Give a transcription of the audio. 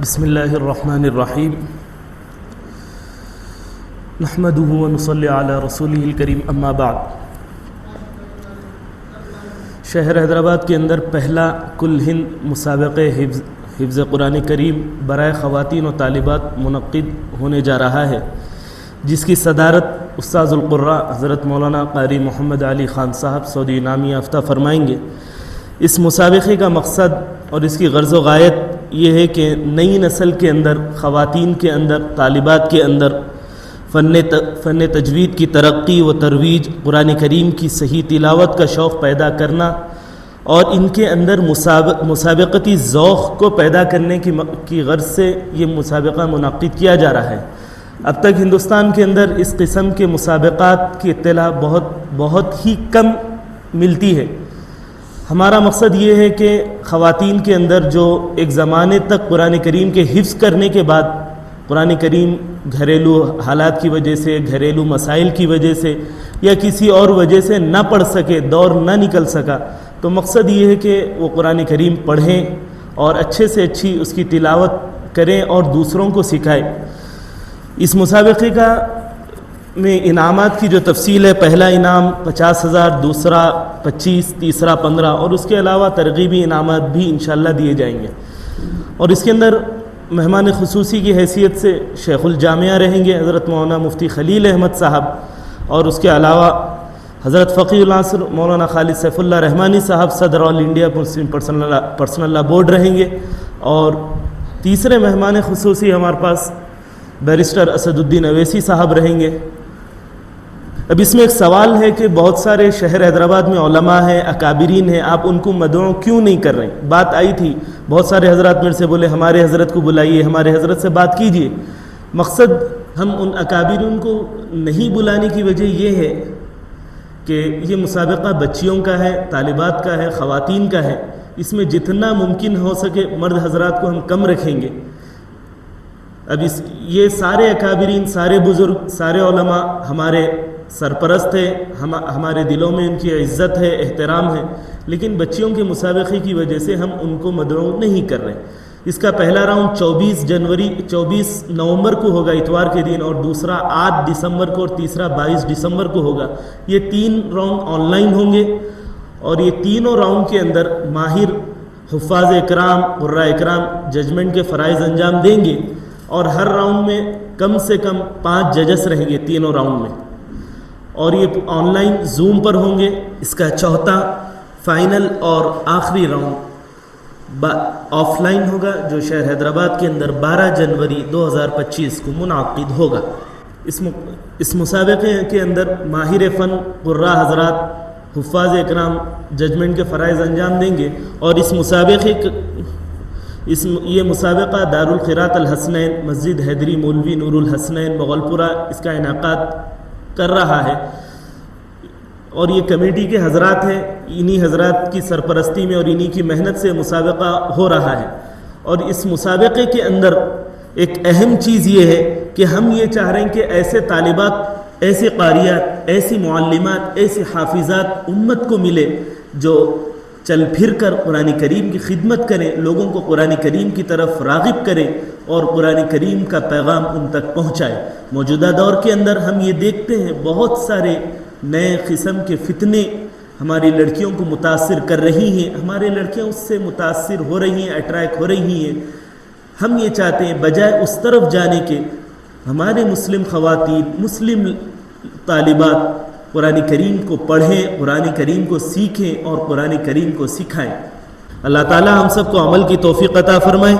بسم اللہ الرحمن الرحیم نحمده ونصلی علی رسولہ الکریم اما بعد۔ شہر حیدرآباد کے اندر پہلا کل ہند مسابقہ حفظ قرآن کریم برائے خواتین و طالبات منعقد ہونے جا رہا ہے، جس کی صدارت استاذ القراء حضرت مولانا قاری محمد علی خان صاحب سعودی انعامی یافتہ فرمائیں گے۔ اس مسابقے کا مقصد اور اس کی غرض و غایت یہ ہے کہ نئی نسل کے اندر، خواتین کے اندر، طالبات کے اندر فن تجوید کی ترقی و ترویج، قرآن کریم کی صحیح تلاوت کا شوق پیدا کرنا اور ان کے اندر مسابقتی ذوق کو پیدا کرنے کی غرض سے یہ مسابقہ منعقد کیا جا رہا ہے۔ اب تک ہندوستان کے اندر اس قسم کے مسابقات کی اطلاع بہت ہی کم ملتی ہے۔ ہمارا مقصد یہ ہے کہ خواتین کے اندر جو ایک زمانے تک قرآن کریم کے حفظ کرنے کے بعد قرآن کریم گھریلو حالات کی وجہ سے، گھریلو مسائل کی وجہ سے یا کسی اور وجہ سے نہ پڑھ سکے، دور نہ نکل سکا، تو مقصد یہ ہے کہ وہ قرآن کریم پڑھیں اور اچھے سے اچھی اس کی تلاوت کریں اور دوسروں کو سکھائیں۔ اس مسابقے میں انعامات کی جو تفصیل ہے، پہلا انعام 50,000، دوسرا 25، تیسرا 15 اور اس کے علاوہ ترغیبی انعامات بھی انشاءاللہ دیے جائیں گے۔ اور اس کے اندر مہمان خصوصی کی حیثیت سے شیخ الجامعہ رہیں گے حضرت مولانا مفتی خلیل احمد صاحب، اور اس کے علاوہ حضرت فقیہ العصر مولانا خالد سیف اللہ رحمانی صاحب صدر آل انڈیا مسلم پرسنل لا بورڈ رہیں گے۔ اور تیسرے مہمان خصوصی ہمارے پاس بیرسٹر اسد الدین اویسی صاحب رہیں گے۔ اب اس میں ایک سوال ہے کہ بہت سارے شہر حیدرآباد میں علماء ہیں، اکابرین ہیں، آپ ان کو مدعو کیوں نہیں کر رہے ہیں؟ بات آئی تھی، بہت سارے حضرات میرے سے بولے ہمارے حضرت کو بلائیے، ہمارے حضرت سے بات کیجئے۔ مقصد ہم ان اکابرین کو نہیں بلانے کی وجہ یہ ہے کہ یہ مسابقہ بچیوں کا ہے، طالبات کا ہے، خواتین کا ہے، اس میں جتنا ممکن ہو سکے مرد حضرات کو ہم کم رکھیں گے۔ اب یہ سارے اکابرین، سارے بزرگ، سارے علماء ہمارے سرپرست ہے، ہمارے دلوں میں ان کی عزت ہے، احترام ہے، لیکن بچیوں کے مسابقے کی وجہ سے ہم ان کو مدعو نہیں کر رہے۔ اس کا پہلا راؤنڈ 24 نومبر کو ہوگا اتوار کے دن، اور دوسرا 8 دسمبر کو، اور تیسرا 22 دسمبر کو ہوگا۔ یہ 3 راؤنڈ آن لائن ہوں گے، اور یہ تینوں راؤنڈ کے اندر ماہر حفاظ اکرام، قراء اکرام ججمنٹ کے فرائض انجام دیں گے، اور ہر راؤنڈ میں کم سے کم 5 ججز رہیں گے تینوں راؤنڈ میں، اور یہ آن لائن زوم پر ہوں گے۔ اس کا چوتھا فائنل اور آخری راؤنڈ آف لائن ہوگا، جو شہر حیدرآباد کے اندر 12 جنوری 2025 کو منعقد ہوگا۔ اس مسابقے کے اندر ماہر فن، قراء حضرات، حفاظ اکرام ججمنٹ کے فرائض انجام دیں گے، اور یہ مسابقہ دارالقراءۃ الحسنین، مسجد حیدری مولوی نور الحسنین بغلپورہ اس کا انعقاد کر رہا ہے، اور یہ کمیٹی کے حضرات ہیں، انہی حضرات کی سرپرستی میں اور انہی کی محنت سے مسابقہ ہو رہا ہے۔ اور اس مسابقے کے اندر ایک اہم چیز یہ ہے کہ ہم یہ چاہ رہے ہیں کہ ایسے طالبات، ایسے قاریات، ایسی معلمات، ایسی حافظات امت کو ملے جو چل پھر کر قرآن کریم کی خدمت کریں، لوگوں کو قرآن کریم کی طرف راغب کریں اور قرآن کریم کا پیغام ان تک پہنچائے۔ موجودہ دور کے اندر ہم یہ دیکھتے ہیں بہت سارے نئے قسم کے فتنے ہماری لڑکیوں کو متاثر کر رہی ہیں، ہماری لڑکیاں اس سے متاثر ہو رہی ہیں، اٹریکٹ ہو رہی ہیں۔ ہم یہ چاہتے ہیں بجائے اس طرف جانے کے ہمارے مسلم خواتین، مسلم طالبات قرآن کریم کو پڑھیں، قرآن کریم کو سیکھیں اور قرآن کریم کو سکھائیں۔ اللہ تعالی ہم سب کو عمل کی توفیق عطا فرمائے۔